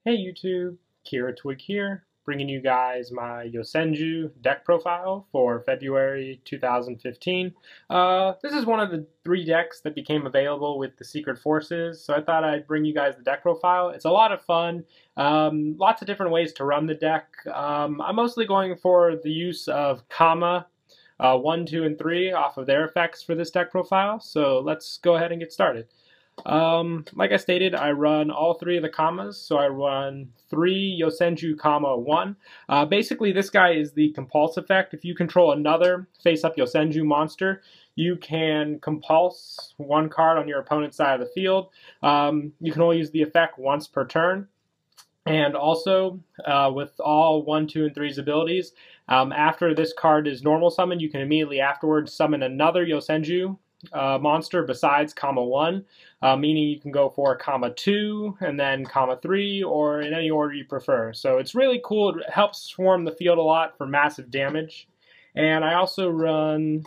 Hey YouTube, Kira Twig here, bringing you guys my Yosenju deck profile for February 2015. This is one of the 3 decks that became available with the Secret Forces, so I thought I'd bring you guys the deck profile. It's a lot of fun, lots of different ways to run the deck. I'm mostly going for the use of Kama 1, 2, and 3 off of their effects for this deck profile, so let's go ahead and get started. Like I stated, I run all 3 of the Kamas, so I run 3 Yosenju Kama 1. Basically, this guy is the compulse effect. If you control another face-up Yosenju monster, you can compulse 1 card on your opponent's side of the field. You can only use the effect once per turn. And also, with all 1, 2, and 3's abilities, after this card is normal summoned, you can immediately afterwards summon another Yosenju monster besides Kama 1, meaning you can go for Kama 2 and then Kama 3 or in any order you prefer. So it's really cool. It helps swarm the field a lot for massive damage. And I also run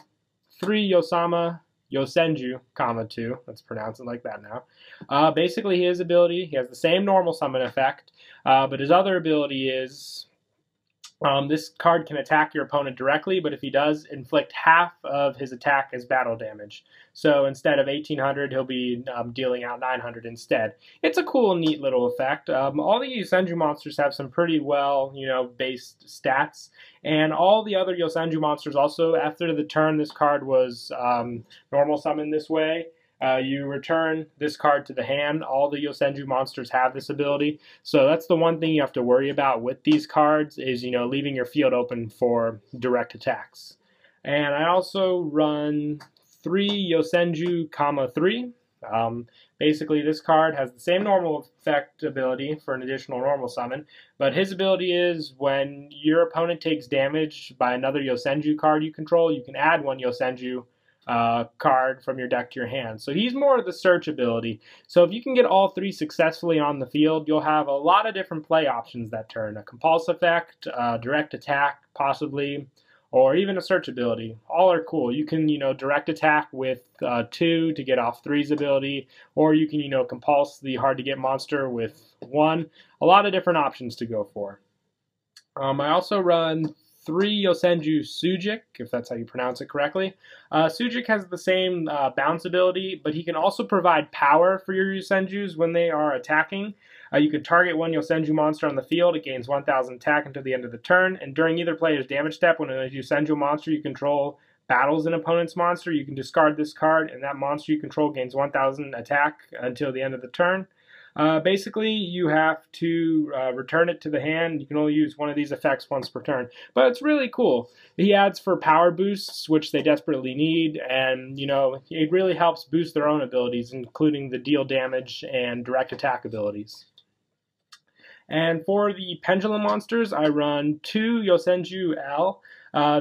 3 Yosenju Kama 2. Let's pronounce it like that now. Basically, his ability, he has the same normal summon effect, but his other ability is this card can attack your opponent directly, but if he does, inflict half of his attack as battle damage. So instead of 1800, he'll be dealing out 900 instead. It's a cool, neat little effect. All the Yosenju monsters have some pretty well, based stats. And all the other Yosenju monsters also, after the turn this card was normal summoned this way, you return this card to the hand. All the Yosenju monsters have this ability. So that's the one thing you have to worry about with these cards is, leaving your field open for direct attacks. And I also run 3 Yosenju Kama 3. Basically, this card has the same normal effect ability for an additional normal summon, but his ability is when your opponent takes damage by another Yosenju card you control, you can add 1 Yosenju card from your deck to your hand. So he's more of the search ability. So if you can get all 3 successfully on the field, you'll have a lot of different play options that turn. A compulse effect, direct attack, possibly, or even a search ability. All are cool. You can, direct attack with 2 to get off 3's ability, or you can, compulse the hard-to-get monster with 1. A lot of different options to go for. I also run 3 Yosenju Sujik, if that's how you pronounce it correctly. Sujik has the same bounce ability, but he can also provide power for your Yosenjus when they are attacking. You can target 1 Yosenju monster on the field. It gains 1000 attack until the end of the turn, and during either player's damage step, when a Yosenju monster you control battles an opponent's monster, you can discard this card, and that monster you control gains 1000 attack until the end of the turn. Basically, you have to return it to the hand. You can only use one of these effects once per turn. But it's really cool. He adds for power boosts, which they desperately need, and, it really helps boost their own abilities, including the deal damage and direct attack abilities. And for the Pendulum monsters, I run 2 Yosenju L.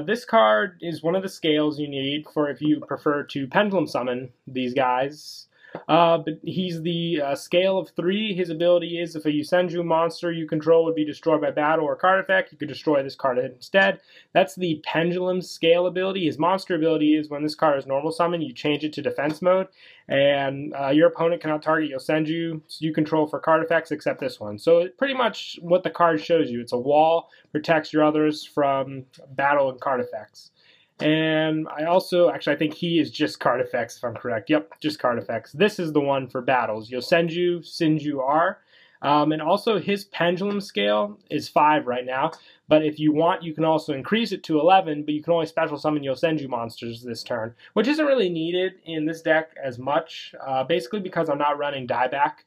This card is one of the scales you need for if you prefer to Pendulum summon these guys. But he's the scale of 3. His ability is if a Yosenju monster you control would be destroyed by battle or card effect, you could destroy this card instead. That's the Pendulum scale ability. His monster ability is when this card is normal summon, you change it to defense mode, and your opponent cannot target Yosenju you control for card effects except this one. So it's pretty much what the card shows you. It's a wall, protects your others from battle and card effects. And I also, actually, I think he is just card effects, if I'm correct. Yep, just card effects. This is the one for battles. Yosenju, Sinju R. And also his pendulum scale is 5 right now. But if you want, you can also increase it to 11, but you can only special summon Yosenju monsters this turn, which isn't really needed in this deck as much, basically because I'm not running dieback.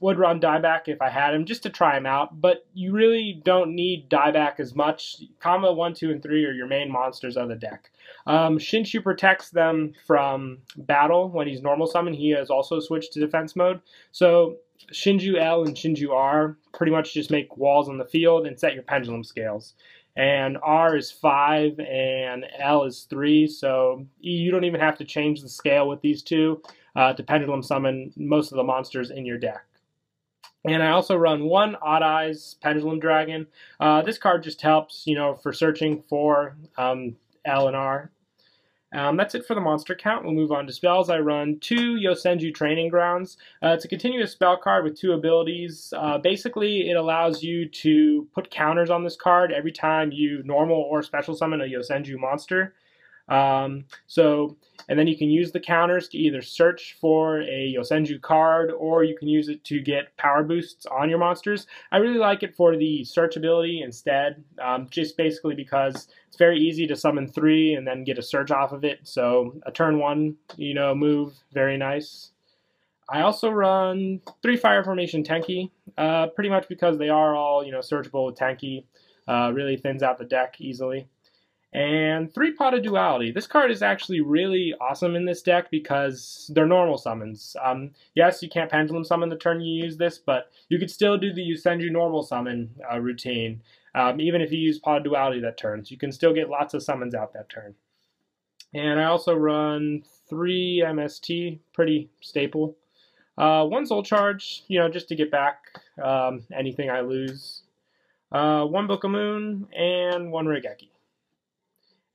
Would run dieback if I had him, just to try him out, but you really don't need dieback as much. Kama 1, 2, and 3 are your main monsters of the deck. Shinshu protects them from battle when he's normal summon. He has also switched to defense mode. So Shinju L and Shinju R pretty much just make walls on the field and set your pendulum scales. And R is 5 and L is 3, so you don't even have to change the scale with these 2 to pendulum summon most of the monsters in your deck. And I also run 1 Odd Eyes Pendulum Dragon. This card just helps, for searching for L and R. That's it for the monster count. We'll move on to spells. I run 2 Yosenju Training Grounds. It's a continuous spell card with 2 abilities. Basically, it allows you to put counters on this card every time you normal or special summon a Yosenju monster. And then you can use the counters to either search for a Yosenju card, or you can use it to get power boosts on your monsters. I really like it for the search ability instead, just basically because it's very easy to summon 3 and then get a search off of it. So a turn 1, move, very nice. I also run 3 Fire Formation Tenki, pretty much because they are all, searchable with Tenki. Really thins out the deck easily. And 3 Pot of Duality. This card is actually really awesome in this deck because they're normal summons. Yes, you can't Pendulum Summon the turn you use this, but you could still do the Yosenju normal summon routine, even if you use Pot of Duality that turn. So you can still get lots of summons out that turn. And I also run 3 MST, pretty staple. 1 Soul Charge, just to get back anything I lose. 1 Book of Moon, and 1 Regeki.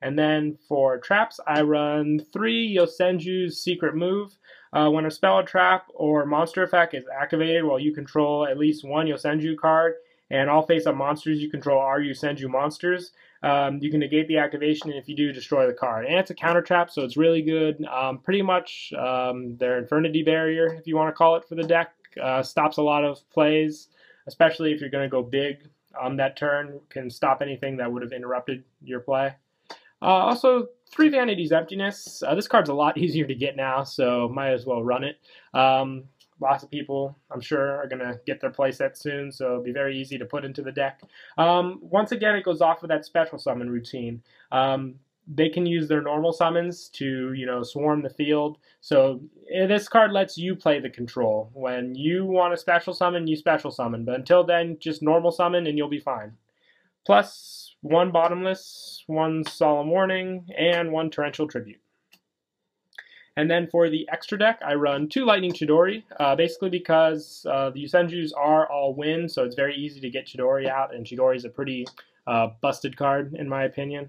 And then for traps, I run 3 Yosenju's Secret Move. When a spell, trap, or monster effect is activated while you control at least 1 Yosenju card, and all face-up monsters you control are Yosenju monsters, you can negate the activation, and if you do, destroy the card. And it's a counter trap, so it's really good. Pretty much their Infernity Barrier, if you want to call it, for the deck, stops a lot of plays, especially if you're going to go big on that turn. Can stop anything that would have interrupted your play. Also, 3 Vanity's Emptiness. This card's a lot easier to get now, so might as well run it. Lots of people, I'm sure, are going to get their playset soon, so it'll be very easy to put into the deck. Once again, it goes off of that special summon routine. They can use their normal summons to, swarm the field. So this card lets you play the control. When you want a special summon, you special summon. But until then, just normal summon and you'll be fine. Plus 1 Bottomless, 1 Solemn Warning, and 1 Torrential Tribute. And then for the extra deck, I run 2 Lightning Chidori, basically because the Yosenjus are all wind, so it's very easy to get Chidori out, and Chidori is a pretty busted card, in my opinion.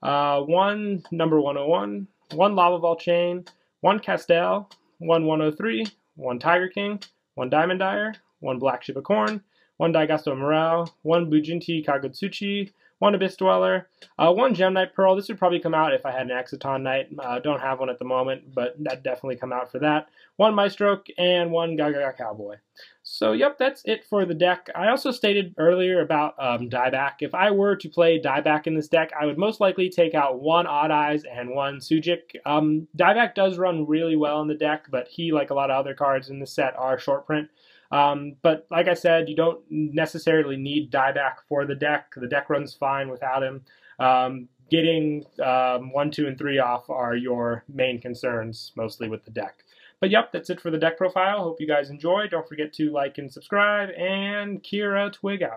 1 Number 101, 1 Lava Vault Chain, 1 Castel, 1 103, 1 Tiger King, 1 Diamond Dyer, 1 Black Ship of Corn, 1 Daigasto Morale, 1 Bujinti Kagutsuchi, 1 Abyss Dweller, 1 Gem Knight Pearl. This would probably come out if I had an Exciton Knight. Don't have one at the moment, but that'd definitely come out for that. 1 Maestro, and 1 Gaga Cowboy. So, yep, that's it for the deck. I also stated earlier about dieback. If I were to play dieback in this deck, I would most likely take out 1 Odd Eyes and 1 Sujik. Dieback does run really well in the deck, but he, like a lot of other cards in the set, are short print. But like I said, you don't necessarily need dieback for the deck. The deck runs fine without him. Getting 1, 2, and 3 off are your main concerns, mostly with the deck. But yep, that's it for the deck profile. Hope you guys enjoy. Don't forget to like and subscribe, and Kira Twig out.